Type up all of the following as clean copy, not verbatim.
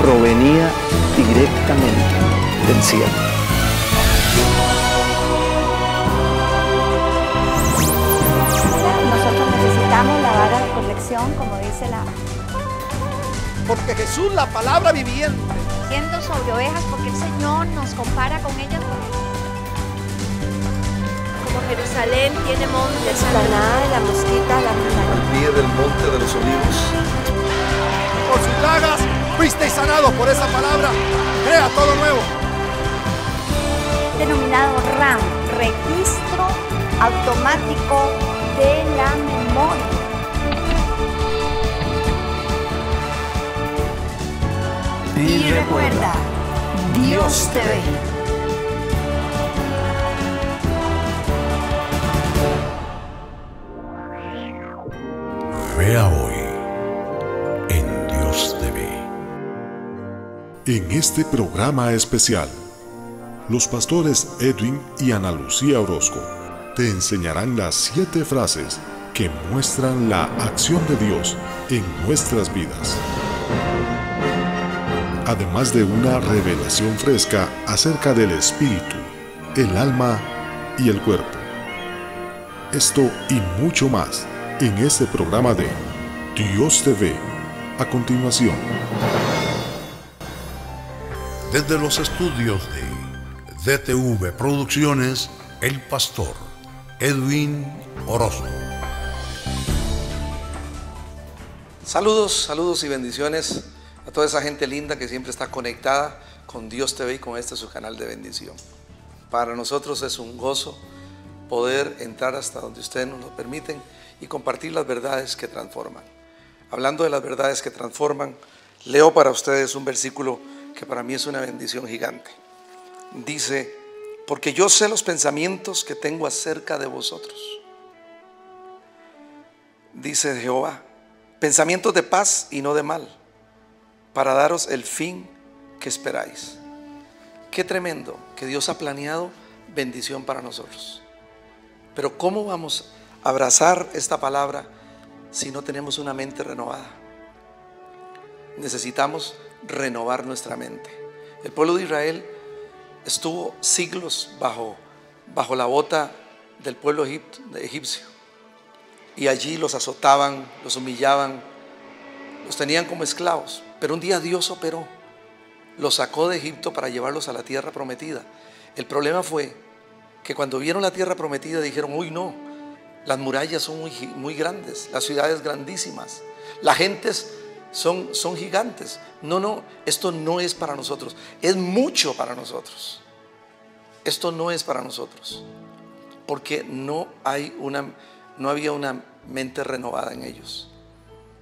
provenía directamente del cielo. Nosotros necesitamos la vara de corrección, como dice la... Porque Jesús, la palabra viviente, Yendo sobre ovejas, porque el Señor nos compara con ellas. Como Jerusalén tiene montes, Explanada de la mosquita, la montaña. Al pie del monte de los olivos. por sus llagas fuisteis sanados. Por esa palabra, crea todo nuevo. Denominado RAM, Registro Automático de la Memoria. Y recuerda, Dios te ve. Vea hoy en Dios te ve. En este programa especial, los pastores Edwin y Ana Lucía Orozco te enseñarán las 7 frases que muestran la acción de Dios en nuestras vidas. Además de una revelación fresca acerca del espíritu, el alma y el cuerpo. Esto y mucho más en este programa de Dios te ve. A continuación. Desde los estudios de DTV Producciones, el pastor Edwin Orozco. Saludos y bendiciones a toda esa gente linda que siempre está conectada con Dios TV y con este su canal de bendición. Para nosotros es un gozo poder entrar hasta donde ustedes nos lo permiten y compartir las verdades que transforman. Hablando de las verdades que transforman, leo para ustedes un versículo que para mí es una bendición gigante. Dice: porque yo sé los pensamientos que tengo acerca de vosotros, dice Jehová, pensamientos de paz y no de mal, para daros el fin que esperáis. Qué tremendo que Dios ha planeado bendición para nosotros. Pero ¿cómo vamos a abrazar esta palabra si no tenemos una mente renovada? Necesitamos renovar nuestra mente. El pueblo de Israel estuvo siglos bajo la bota del pueblo egipcio, y allí los azotaban, los humillaban, los tenían como esclavos. Pero un día Dios operó, los sacó de Egipto para llevarlos a la tierra prometida. El problema fue que cuando vieron la tierra prometida dijeron: uy, no, las murallas son muy grandes, las ciudades grandísimas, las gentes son gigantes. No, esto no es para nosotros, es mucho para nosotros. Esto no es para nosotros, porque no había una mente renovada en ellos.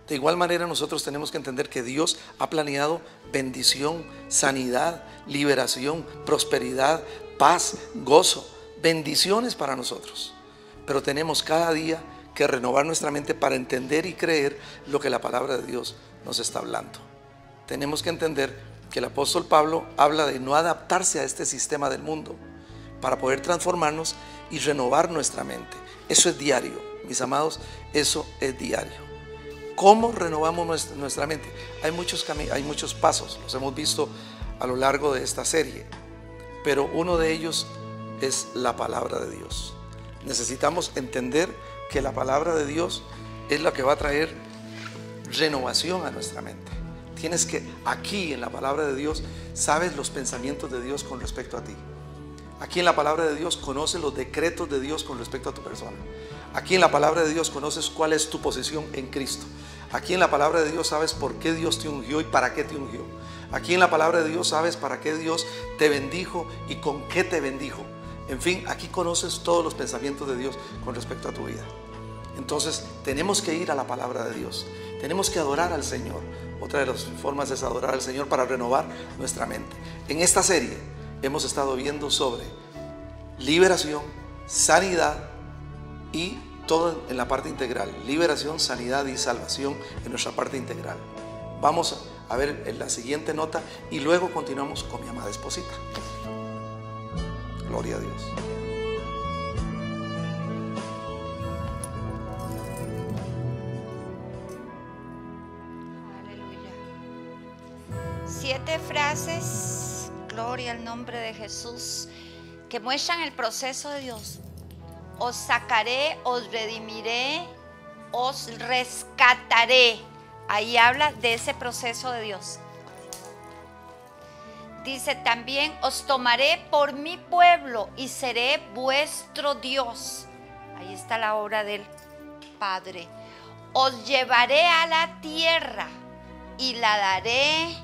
De igual manera, nosotros tenemos que entender que Dios ha planeado bendición, sanidad, liberación, prosperidad, paz, gozo, bendiciones para nosotros. Pero tenemos cada día que renovar nuestra mente para entender y creer lo que la palabra de Dios nos está hablando. Tenemos que entender que el apóstol Pablo habla de no adaptarse a este sistema del mundo para poder transformarnos y renovar nuestra mente. Eso es diario, mis amados, eso es diario. ¿Cómo renovamos nuestra mente? Hay muchos pasos, los hemos visto a lo largo de esta serie, pero uno de ellos es la palabra de Dios. Necesitamos entender que la palabra de Dios es la que va a traer renovación a nuestra mente. Tienes que, aquí en la palabra de Dios, sabes los pensamientos de Dios con respecto a ti. Aquí en la palabra de Dios conoces los decretos de Dios con respecto a tu persona. Aquí en la palabra de Dios conoces cuál es tu posición en Cristo. Aquí en la palabra de Dios sabes por qué Dios te ungió y para qué te ungió. Aquí en la palabra de Dios sabes para qué Dios te bendijo y con qué te bendijo. En fin, aquí conoces todos los pensamientos de Dios con respecto a tu vida. Entonces tenemos que ir a la palabra de Dios. Tenemos que adorar al Señor. Otra de las formas es adorar al Señor para renovar nuestra mente. En esta serie hemos estado viendo sobre liberación, sanidad y todo en la parte integral. Liberación, sanidad y salvación en nuestra parte integral. Vamos a ver en la siguiente nota y luego continuamos con mi amada esposita. Gloria a Dios. 7 frases, gloria al nombre de Jesús, que muestran el proceso de Dios. Os sacaré, os redimiré, os rescataré. Ahí habla de ese proceso de Dios. Dice también, os tomaré por mi pueblo y seré vuestro Dios. Ahí está la obra del Padre. Os llevaré a la tierra y la daré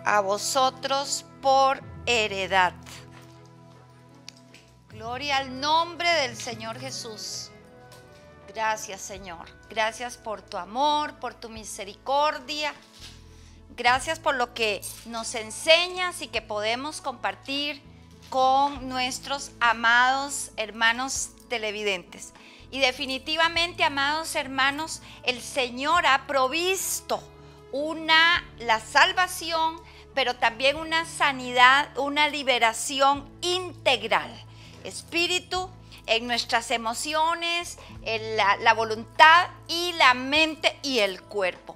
a vosotros por heredad. Gloria al nombre del Señor Jesús. Gracias, Señor. Gracias por tu amor, por tu misericordia. Gracias por lo que nos enseñas y que podemos compartir con nuestros amados hermanos televidentes. Y definitivamente, amados hermanos, el Señor ha provisto la salvación, pero también una sanidad, una liberación integral. Espíritu, en nuestras emociones, en la voluntad y la mente y el cuerpo.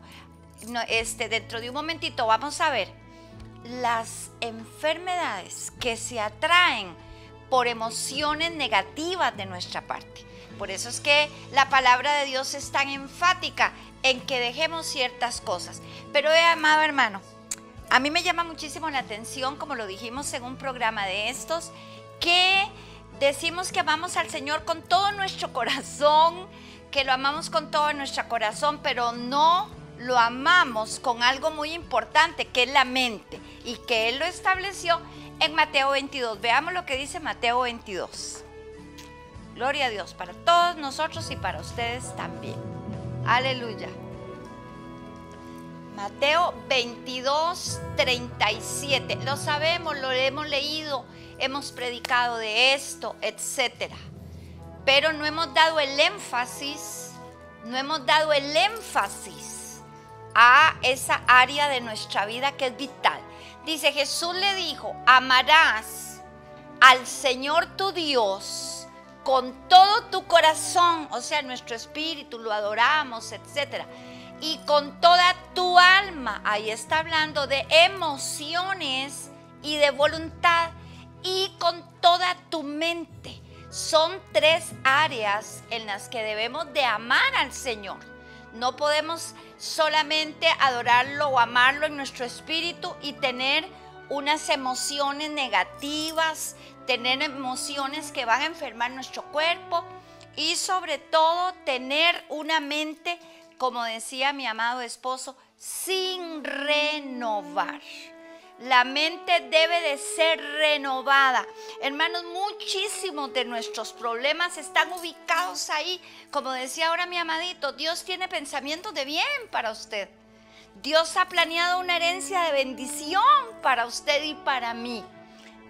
Dentro de un momentito vamos a ver las enfermedades que se atraen por emociones negativas de nuestra parte. Por eso es que la palabra de Dios es tan enfática en que dejemos ciertas cosas. Pero amado hermano, a mí me llama muchísimo la atención, como lo dijimos en un programa de estos, que decimos que amamos al Señor con todo nuestro corazón, que lo amamos con todo nuestro corazón, pero no lo amamos con algo muy importante, que es la mente, y que Él lo estableció en Mateo 22. Veamos lo que dice Mateo 22. Gloria a Dios para todos nosotros y para ustedes también. Aleluya. Mateo 22, 37. Lo sabemos, lo hemos leído, hemos predicado de esto, etcétera. Pero no hemos dado el énfasis, a esa área de nuestra vida que es vital. Dice, Jesús le dijo, amarás al Señor tu Dios con todo tu corazón, o sea, nuestro espíritu, lo adoramos, etcétera, y con toda tu alma. Ahí está hablando de emociones y de voluntad, y con toda tu mente. Son 3 áreas en las que debemos de amar al Señor. No podemos solamente adorarlo o amarlo en nuestro espíritu y tener unas emociones negativas, tener emociones que van a enfermar nuestro cuerpo, y sobre todo tener una mente, como decía mi amado esposo, sin renovar. La mente debe de ser renovada. Hermanos, muchísimos de nuestros problemas están ubicados ahí. Como decía ahora mi amadito, Dios tiene pensamientos de bien para usted. Dios ha planeado una herencia de bendición para usted y para mí.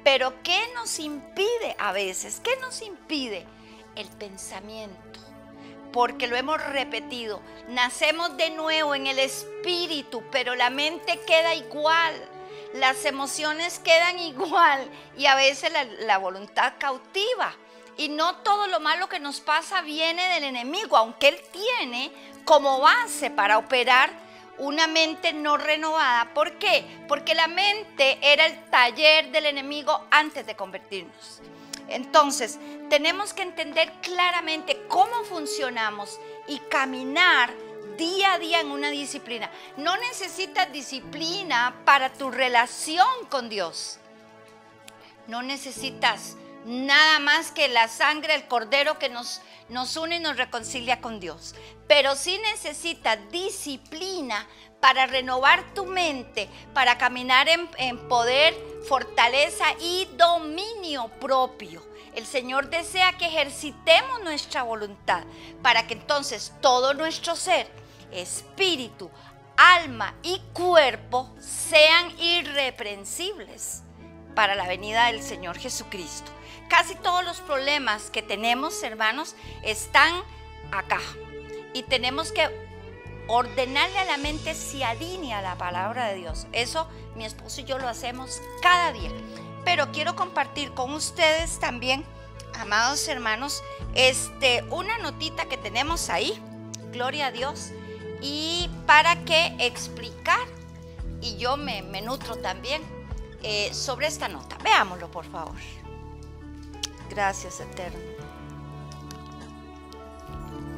Pero ¿qué nos impide a veces? ¿Qué nos impide? El pensamiento. Porque lo hemos repetido. Nacemos de nuevo en el espíritu, pero la mente queda igual. Las emociones quedan igual y a veces la voluntad cautiva. Y no todo lo malo que nos pasa viene del enemigo, aunque él tiene como base para operar una mente no renovada. ¿Por qué? Porque la mente era el taller del enemigo antes de convertirnos. Entonces, tenemos que entender claramente cómo funcionamos y caminar día a día en una disciplina. No necesitas disciplina para tu relación con Dios. No necesitas nada más que la sangre del Cordero que nos une y nos reconcilia con Dios. Pero sí necesitas disciplina para renovar tu mente, para caminar en poder, fortaleza y dominio propio. El Señor desea que ejercitemos nuestra voluntad para que entonces todo nuestro ser, espíritu, alma y cuerpo sean irreprensibles para la venida del Señor Jesucristo. Casi todos los problemas que tenemos, hermanos, están acá. Y tenemos que ordenarle a la mente se alinea a la palabra de Dios. Eso mi esposo y yo lo hacemos cada día. Pero quiero compartir con ustedes también, amados hermanos, una notita que tenemos ahí, gloria a Dios, y para que explicar y yo me nutro también sobre esta nota. Veámoslo, por favor. Gracias, Eterno.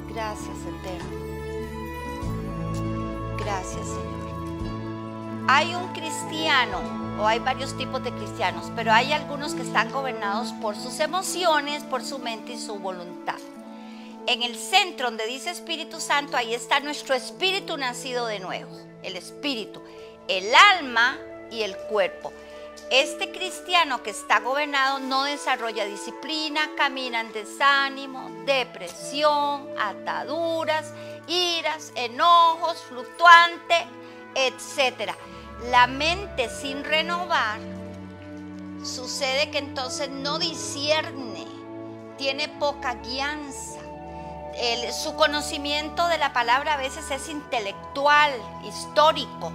Gracias, Eterno. Gracias, Señor. Hay un cristiano, o hay varios tipos de cristianos, pero hay algunos que están gobernados por sus emociones, por su mente y su voluntad. En el centro donde dice Espíritu Santo, ahí está nuestro espíritu nacido de nuevo. El espíritu, el alma y el cuerpo. Este cristiano que está gobernado no desarrolla disciplina, camina en desánimo, depresión, ataduras, iras, enojos, fluctuante, etc. La mente sin renovar, sucede que entonces no discierne, tiene poca guianza. Su conocimiento de la palabra a veces es intelectual, histórico.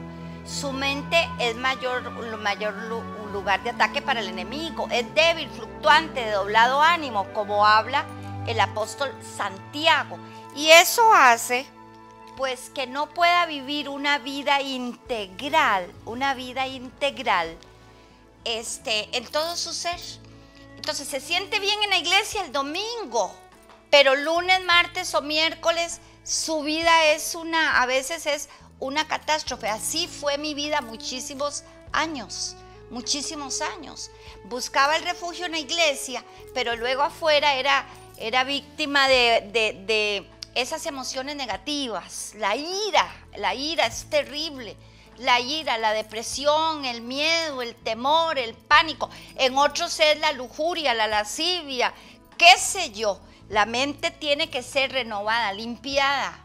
Su mente es mayor lugar de ataque para el enemigo. Es débil, fluctuante, de doblado ánimo, como habla el apóstol Santiago. Y eso hace pues que no pueda vivir una vida integral, en todo su ser. Entonces se siente bien en la iglesia el domingo, pero lunes, martes o miércoles su vida es a veces es una catástrofe. Así fue mi vida muchísimos años. Buscaba el refugio en la iglesia, pero luego afuera era víctima de esas emociones negativas. La ira es terrible. La ira, la depresión, el miedo, el temor, el pánico. En otros es la lujuria, la lascivia, qué sé yo. La mente tiene que ser renovada, limpiada,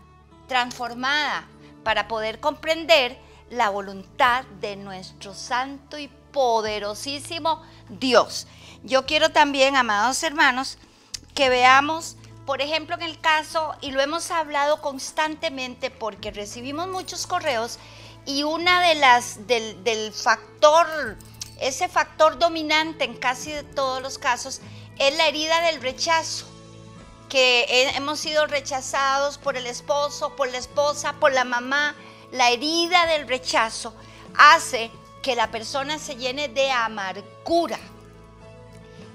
transformada, para poder comprender la voluntad de nuestro santo y poderosísimo Dios. Yo quiero también, amados hermanos, que veamos, por ejemplo, en el caso, y lo hemos hablado constantemente porque recibimos muchos correos, y una de ese factor dominante en casi todos los casos, es la herida del rechazo. Que hemos sido rechazados por el esposo, por la esposa, por la mamá. La herida del rechazo hace que la persona se llene de amargura.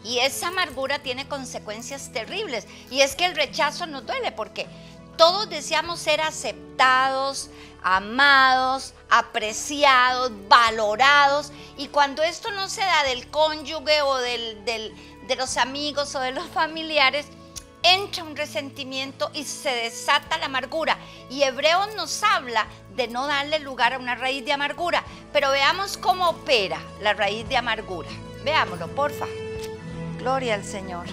Y esa amargura tiene consecuencias terribles. Y es que el rechazo nos duele porque todos deseamos ser aceptados, amados, apreciados, valorados. Y cuando esto no se da del cónyuge o de los amigos o de los familiares, entra un resentimiento y se desata la amargura. Y Hebreos nos habla de no darle lugar a una raíz de amargura. Pero veamos cómo opera la raíz de amargura. Veámoslo, porfa. Gloria al Señor.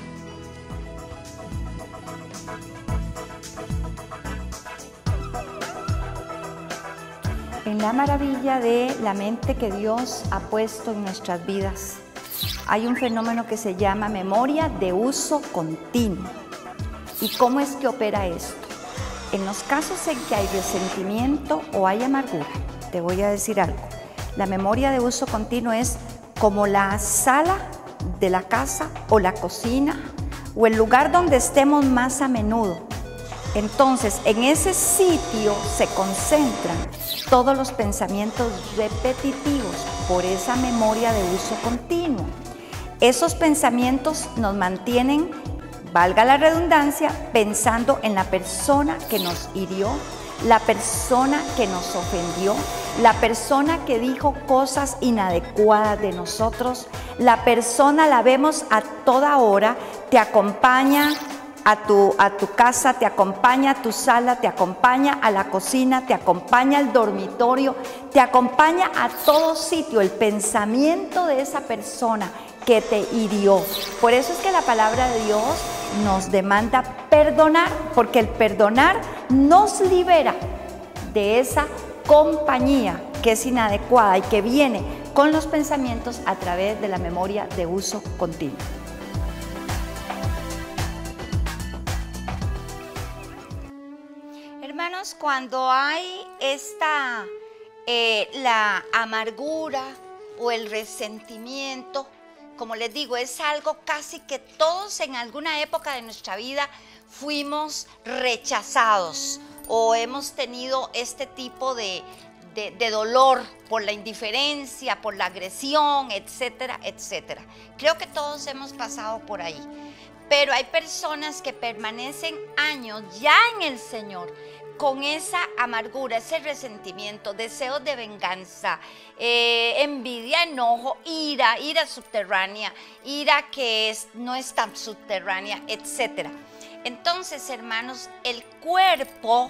En la maravilla de la mente que Dios ha puesto en nuestras vidas, hay un fenómeno que se llama memoria de uso continuo. ¿Y cómo es que opera esto? En los casos en que hay resentimiento o hay amargura, te voy a decir algo. La memoria de uso continuo es como la sala de la casa o la cocina o el lugar donde estemos más a menudo. Entonces, en ese sitio se concentran todos los pensamientos repetitivos por esa memoria de uso continuo. Esos pensamientos nos mantienen, valga la redundancia, pensando en la persona que nos hirió, la persona que nos ofendió, la persona que dijo cosas inadecuadas de nosotros. La persona la vemos a toda hora, te acompaña a tu casa, te acompaña a tu sala, te acompaña a la cocina, te acompaña al dormitorio, te acompaña a todo sitio, el pensamiento de esa persona que te hirió. Por eso es que la palabra de Dios nos demanda perdonar, porque el perdonar nos libera de esa compañía que es inadecuada y que viene con los pensamientos a través de la memoria de uso continuo. Hermanos, cuando hay la amargura o el resentimiento, como les digo, es algo casi que todos en alguna época de nuestra vida fuimos rechazados o hemos tenido este tipo de de dolor por la indiferencia, por la agresión, etcétera, etcétera. Creo que todos hemos pasado por ahí. Pero hay personas que permanecen años ya en el Señor con esa amargura, ese resentimiento, deseos de venganza, envidia, enojo, ira subterránea, ira que no es tan subterránea, etc. Entonces, hermanos, el cuerpo,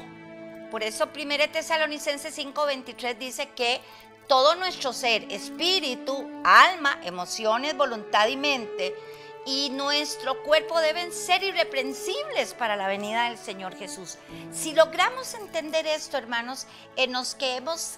por eso 1 Tesalonicenses 5:23 dice que todo nuestro ser, espíritu, alma, emociones, voluntad y mente, y nuestro cuerpo deben ser irreprensibles para la venida del Señor Jesús. Si logramos entender esto, hermanos, en los que hemos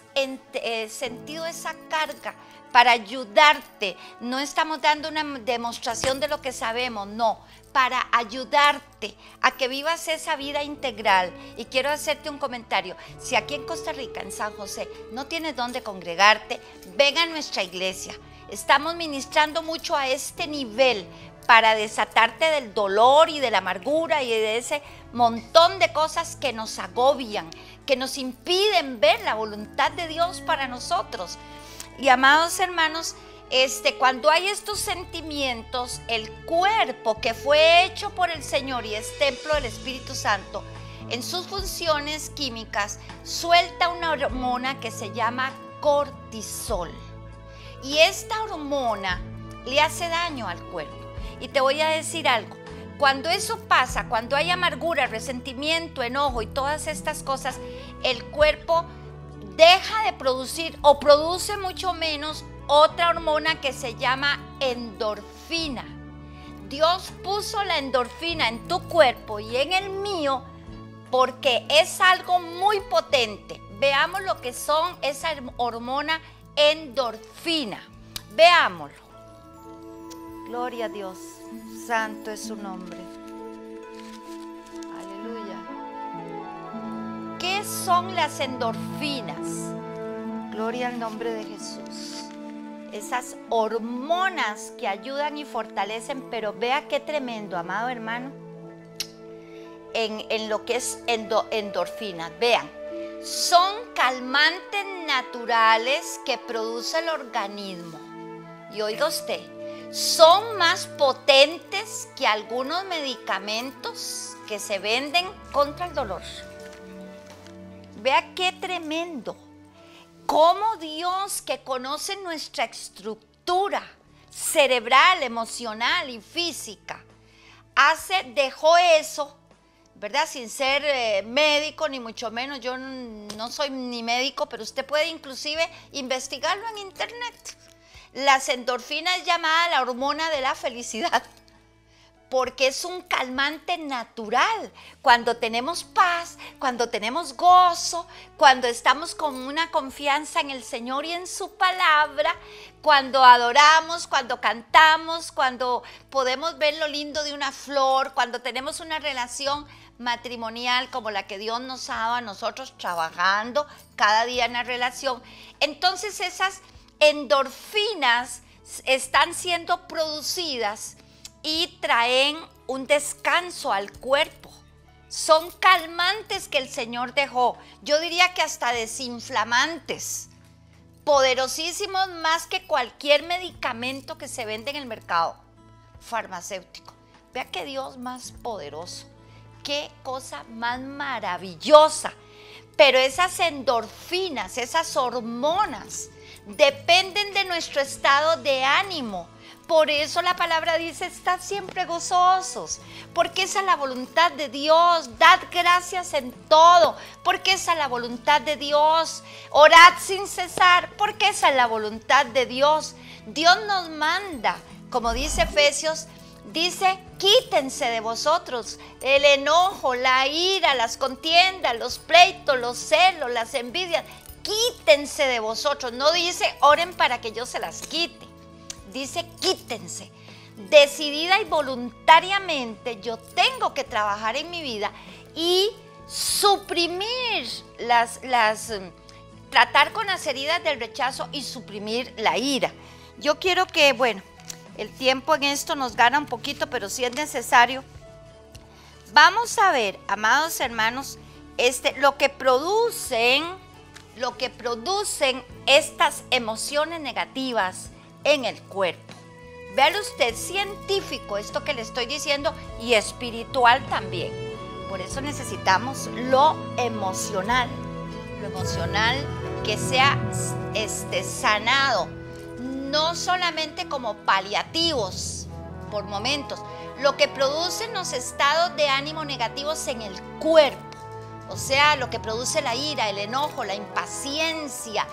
sentido esa carga para ayudarte, no estamos dando una demostración de lo que sabemos, no, para ayudarte a que vivas esa vida integral. Y quiero hacerte un comentario. Si aquí en Costa Rica, en San José, no tienes dónde congregarte, ven a nuestra iglesia. Estamos ministrando mucho a este nivel para desatarte del dolor y de la amargura y de ese montón de cosas que nos agobian, que nos impiden ver la voluntad de Dios para nosotros. Y amados hermanos, cuando hay estos sentimientos, el cuerpo que fue hecho por el Señor y es templo del Espíritu Santo, en sus funciones químicas, suelta una hormona que se llama cortisol. Y esta hormona le hace daño al cuerpo. Y te voy a decir algo, cuando eso pasa, cuando hay amargura, resentimiento, enojo y todas estas cosas, el cuerpo deja de producir o produce mucho menos otra hormona que se llama endorfina. Dios puso la endorfina en tu cuerpo y en el mío porque es algo muy potente. Veamos lo que son esa hormona endorfina. Veámoslo. Gloria a Dios, santo es su nombre. Aleluya. ¿Qué son las endorfinas? Gloria al nombre de Jesús. Esas hormonas que ayudan y fortalecen, pero vea qué tremendo, amado hermano, en lo que es endorfinas. Vean, son calmantes naturales que produce el organismo. Y oiga usted, son más potentes que algunos medicamentos que se venden contra el dolor. Vea qué tremendo. Cómo Dios, que conoce nuestra estructura cerebral, emocional y física, dejó eso, ¿verdad? Sin ser médico, ni mucho menos. Yo no soy ni médico, pero usted puede inclusive investigarlo en internet. Las endorfinas es llamada la hormona de la felicidad, porque es un calmante natural. Cuando tenemos paz, cuando tenemos gozo, cuando estamos con una confianza en el Señor y en su palabra, cuando adoramos, cuando cantamos, cuando podemos ver lo lindo de una flor, cuando tenemos una relación matrimonial como la que Dios nos ha dado a nosotros, trabajando cada día en la relación, entonces esas endorfinas están siendo producidas y traen un descanso al cuerpo. Son calmantes que el Señor dejó. Yo diría que hasta desinflamantes, poderosísimos más que cualquier medicamento que se vende en el mercado farmacéutico. Vea qué Dios más poderoso, qué cosa más maravillosa. Pero esas endorfinas, esas hormonas, dependen de nuestro estado de ánimo. Por eso la palabra dice, estad siempre gozosos, porque esa es la voluntad de Dios. Dad gracias en todo, porque esa es la voluntad de Dios. Orad sin cesar, porque esa es la voluntad de Dios. Dios nos manda, como dice Efesios, dice, quítense de vosotros el enojo, la ira, las contiendas, los pleitos, los celos, las envidias. Quítense de vosotros. No dice, oren para que yo se las quite. Dice, quítense. Decidida y voluntariamente yo tengo que trabajar en mi vida y suprimir tratar con las heridas del rechazo y suprimir la ira. Yo quiero que, bueno, el tiempo en esto nos gana un poquito, pero si es necesario, vamos a ver, amados hermanos, lo que producen lo que producen estas emociones negativas en el cuerpo. Véalo usted, científico esto que le estoy diciendo y espiritual también. Por eso necesitamos lo emocional que sea sanado, no solamente como paliativos por momentos, lo que producen los estados de ánimo negativos en el cuerpo, o sea, lo que produce la ira, el enojo, la impaciencia,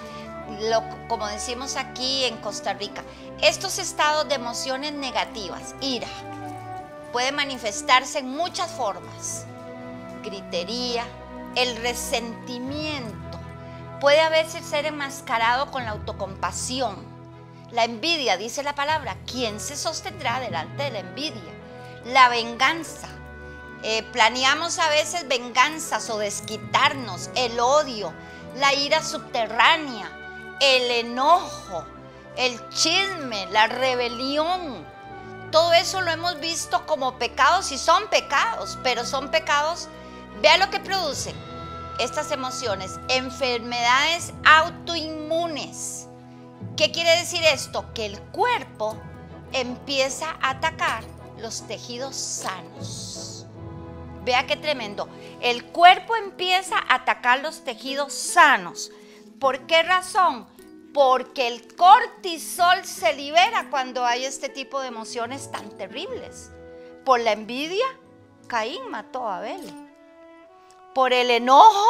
como decimos aquí en Costa Rica. Estos estados de emociones negativas, ira, puede manifestarse en muchas formas. Gritería, el resentimiento, puede a veces ser enmascarado con la autocompasión. La envidia, dice la palabra, ¿quién se sostendrá delante de la envidia? La venganza, planeamos a veces venganzas o desquitarnos, el odio, la ira subterránea, el enojo, el chisme, la rebelión. Todo eso lo hemos visto como pecados y son pecados, pero son pecados. Vea lo que producen estas emociones, enfermedades autoinmunes. ¿Qué quiere decir esto? Que el cuerpo empieza a atacar los tejidos sanos. Vea qué tremendo. El cuerpo empieza a atacar los tejidos sanos. ¿Por qué razón? Porque el cortisol se libera cuando hay este tipo de emociones tan terribles. Por la envidia, Caín mató a Abel. Por el enojo,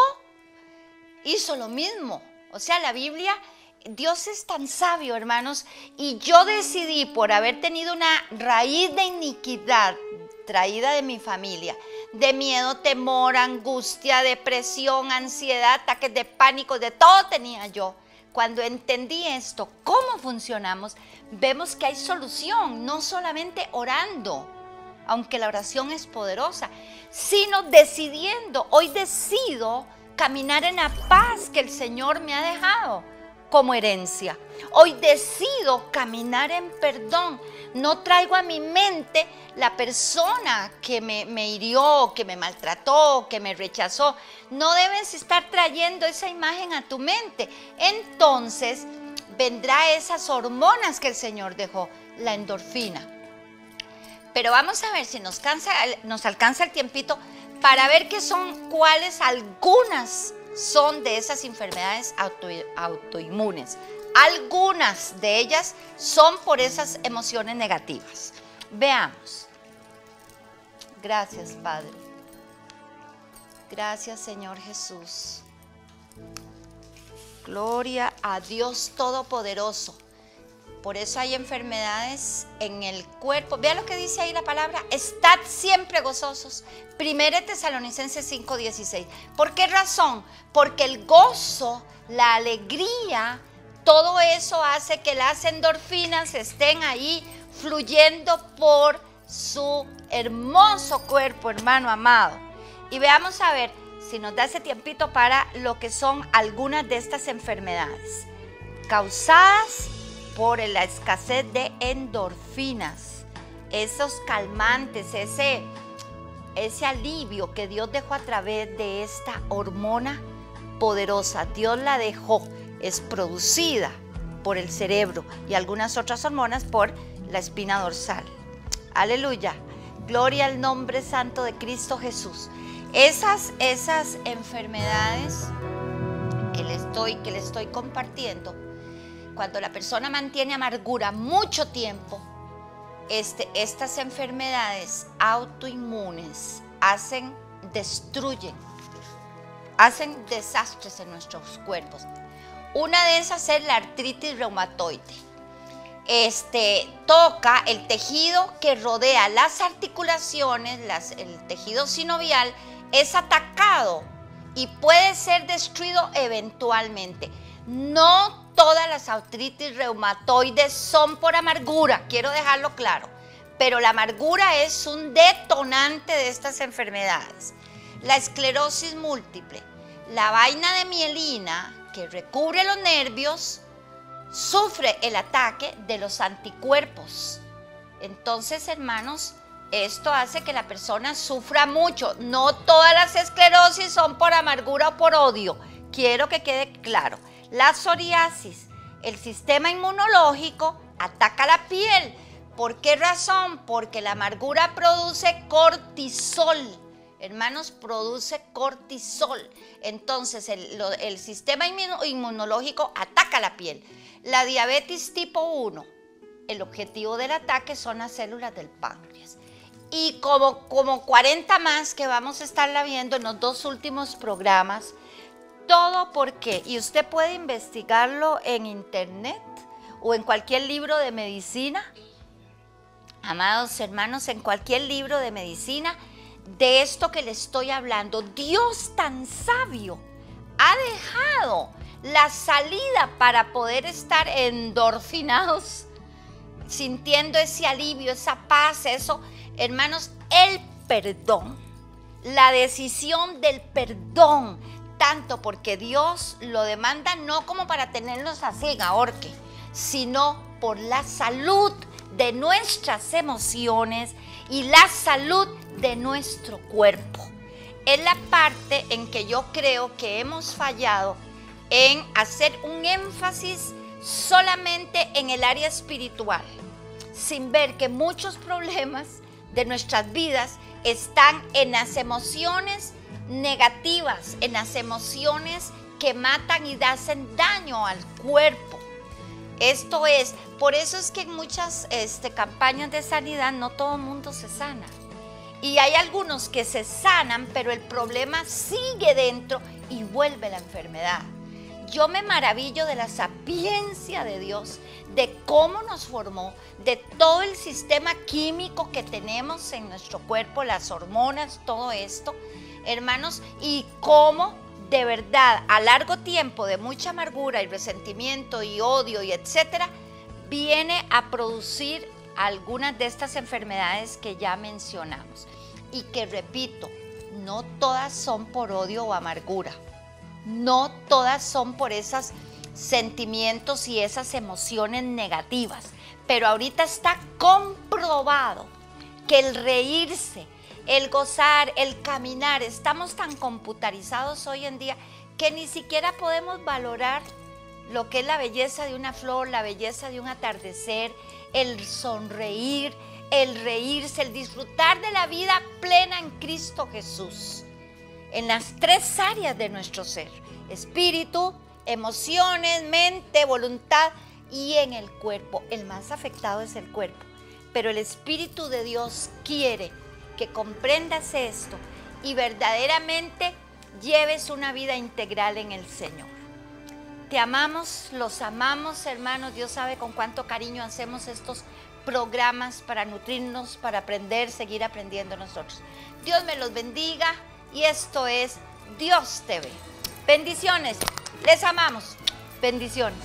hizo lo mismo. O sea, la Biblia, Dios es tan sabio, hermanos, y yo decidí, por haber tenido una raíz de iniquidad traída de mi familia, de miedo, temor, angustia, depresión, ansiedad, ataques de pánico, de todo tenía yo. Cuando entendí esto, cómo funcionamos, vemos que hay solución, no solamente orando, aunque la oración es poderosa, sino decidiendo. Hoy decido caminar en la paz que el Señor me ha dejado como herencia. Hoy decido caminar en perdón. No traigo a mi mente la persona que me hirió, que me maltrató, que me rechazó. No debes estar trayendo esa imagen a tu mente. Entonces vendrá esas hormonas que el Señor dejó, la endorfina. Pero vamos a ver si nos alcanza el tiempito para ver cuáles algunas son de esas enfermedades autoinmunes. Algunas de ellas son por esas emociones negativas. Veamos. Gracias, Padre. Gracias, Señor Jesús. Gloria a Dios Todopoderoso. Por eso hay enfermedades en el cuerpo. Vea lo que dice ahí la palabra. Estad siempre gozosos. 1 Tesalonicenses 5:16. ¿Por qué razón? Porque el gozo, la alegría, todo eso hace que las endorfinas estén ahí fluyendo por su hermoso cuerpo, hermano amado. Y veamos a ver si nos da ese tiempito para lo que son algunas de estas enfermedades causadas por la escasez de endorfinas, esos calmantes, ese alivio que Dios dejó a través de esta hormona poderosa. Dios la dejó, es producida por el cerebro y algunas otras hormonas por la espina dorsal. Aleluya, gloria al nombre santo de Cristo Jesús. Esas enfermedades que le estoy compartiendo, cuando la persona mantiene amargura mucho tiempo, estas enfermedades autoinmunes destruyen, hacen desastres en nuestros cuerpos. Una de esas es la artritis reumatoide. Toca el tejido que rodea las articulaciones, el tejido sinovial, es atacado y puede ser destruido eventualmente. No todas las artritis reumatoides son por amargura, quiero dejarlo claro, pero la amargura es un detonante de estas enfermedades. La esclerosis múltiple, la vaina de mielina que recubre los nervios, sufre el ataque de los anticuerpos. Entonces, hermanos, esto hace que la persona sufra mucho. No todas las esclerosis son por amargura o por odio. Quiero que quede claro. La psoriasis, el sistema inmunológico ataca la piel. ¿Por qué razón? Porque la amargura produce cortisol. Hermanos, produce cortisol. Entonces el sistema inmunológico ataca la piel. La diabetes tipo 1, el objetivo del ataque son las células del páncreas. Y como 40 más que vamos a estarla viendo en los 2 últimos programas. Todo porque, y usted puede investigarlo en internet o en cualquier libro de medicina, amados hermanos, en cualquier libro de medicina, de esto que le estoy hablando. Dios tan sabio ha dejado la salida para poder estar endorfinados, sintiendo ese alivio, esa paz, eso, hermanos, el perdón, la decisión del perdón, tanto porque Dios lo demanda no como para tenerlos así en ahorque, sino por la salud de nuestras emociones y la salud de nuestro cuerpo. Es la parte en que yo creo que hemos fallado en hacer un énfasis solamente en el área espiritual, sin ver que muchos problemas de nuestras vidas están en las emociones negativas, en las emociones que matan y hacen daño al cuerpo. Esto es, por eso es que en muchas campañas de sanidad no todo el mundo se sana. Y hay algunos que se sanan, pero el problema sigue dentro y vuelve la enfermedad. Yo me maravillo de la sapiencia de Dios, de cómo nos formó, de todo el sistema químico que tenemos en nuestro cuerpo, las hormonas, todo esto, hermanos, y cómo de verdad a largo tiempo de mucha amargura y resentimiento y odio y etcétera, viene a producir algunas de estas enfermedades que ya mencionamos. Y que repito, no todas son por odio o amargura. No todas son por esos sentimientos y esas emociones negativas. Pero ahorita está comprobado que el reírse, el gozar, el caminar, estamos tan computarizados hoy en día que ni siquiera podemos valorar lo que es la belleza de una flor, la belleza de un atardecer, el sonreír, el reírse, el disfrutar de la vida plena en Cristo Jesús. En las 3 áreas de nuestro ser: espíritu, emociones, mente, voluntad y en el cuerpo. El más afectado es el cuerpo, pero el Espíritu de Dios quiere que comprendas esto y verdaderamente lleves una vida integral en el Señor. Te amamos, los amamos, hermanos. Dios sabe con cuánto cariño hacemos estos programas para nutrirnos, para aprender, seguir aprendiendo nosotros. Dios me los bendiga y esto es Dios te ve. Bendiciones, les amamos. Bendiciones.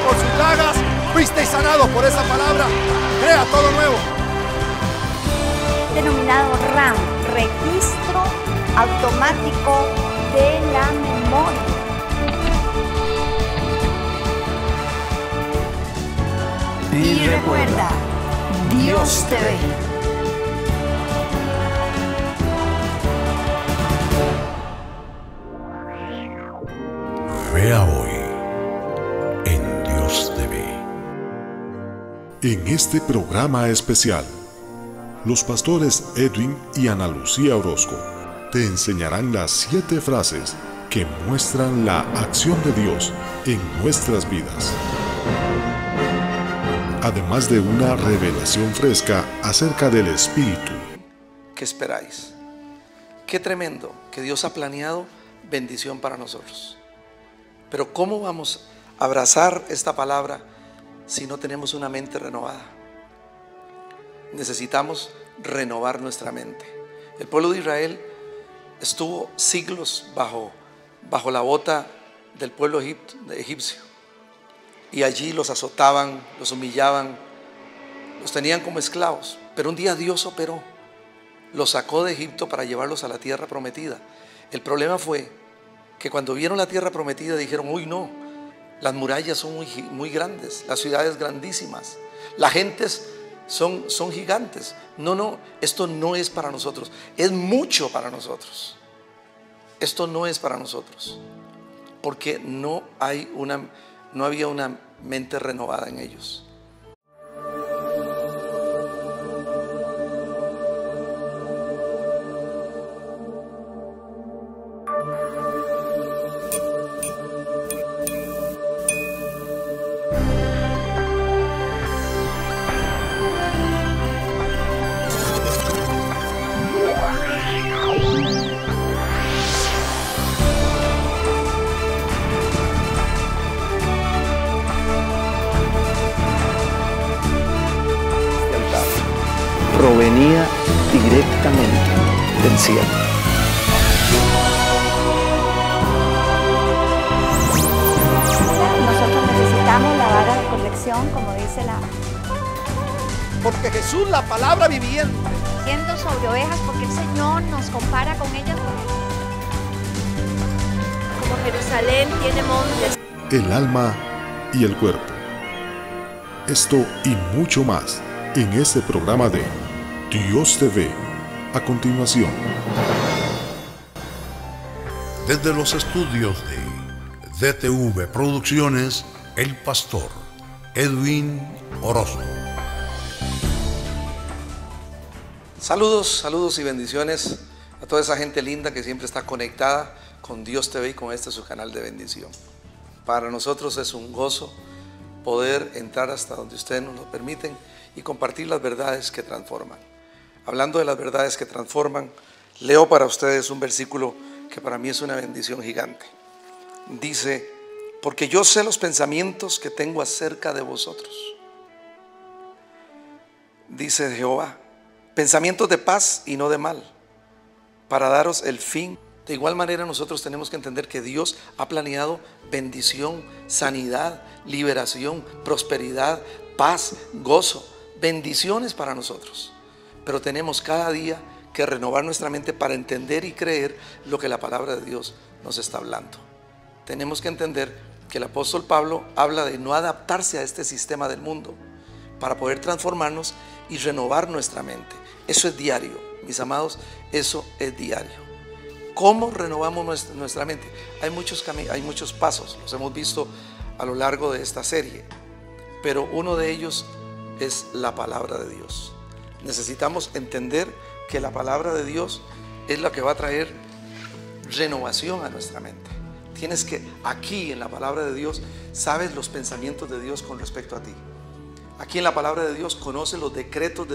Por sus llagas fuisteis sanados por esa palabra. Crea todo nuevo. Denominado RAM, Registro Automático de la Memoria. Y recuerda, Dios te ve. Vea hoy en Dios te ve. En este programa especial, los pastores Edwin y Ana Lucía Orozco te enseñarán las 7 frases que muestran la acción de Dios en nuestras vidas. Además de una revelación fresca acerca del Espíritu. ¿Qué esperáis? Qué tremendo que Dios ha planeado bendición para nosotros. Pero ¿cómo vamos a abrazar esta palabra si no tenemos una mente renovada? Necesitamos renovar nuestra mente. El pueblo de Israel estuvo siglos bajo la bota del pueblo egipcio. Y allí los azotaban, los humillaban, los tenían como esclavos. Pero un día Dios operó los sacó de Egipto para llevarlos a la tierra prometida. El problema fue que cuando vieron la tierra prometida dijeron, uy no, las murallas son muy grandes, las ciudades grandísimas, las gentes son gigantes. No, esto no es para nosotros, es mucho para nosotros. Esto no es para nosotros, porque no había una mente renovada en ellos. Provenía directamente del cielo. Nosotros necesitamos la vara de corrección, como dice Porque Jesús, la palabra viviente, Siendo sobre ovejas, porque el Señor nos compara con ellas. Como Jerusalén tiene montes. El alma y el cuerpo. Esto y mucho más en este programa de Dios te ve. A continuación. Desde los estudios de DTV Producciones, el pastor Edwin Orozco. Saludos y bendiciones a toda esa gente linda que siempre está conectada con Dios TV y con este su canal de bendición. Para nosotros es un gozo poder entrar hasta donde ustedes nos lo permiten y compartir las verdades que transforman. Hablando de las verdades que transforman, leo para ustedes un versículo que para mí es una bendición gigante. Dice, porque yo sé los pensamientos que tengo acerca de vosotros. Dice Jehová, pensamientos de paz y no de mal, para daros el fin. De igual manera nosotros tenemos que entender que Dios ha planeado bendición, sanidad, liberación, prosperidad, paz, gozo, bendiciones para nosotros. Pero tenemos cada día que renovar nuestra mente para entender y creer lo que la palabra de Dios nos está hablando. Tenemos que entender que el apóstol Pablo habla de no adaptarse a este sistema del mundo para poder transformarnos y renovar nuestra mente. Eso es diario, mis amados, eso es diario. ¿Cómo renovamos nuestra mente? Hay muchos pasos, los hemos visto a lo largo de esta serie, pero uno de ellos es la palabra de Dios. Necesitamos entender que la palabra de Dios es la que va a traer renovación a nuestra mente. Tienes que, aquí en la palabra de Dios, sabes los pensamientos de Dios con respecto a ti. Aquí en la palabra de Dios conoces los decretos de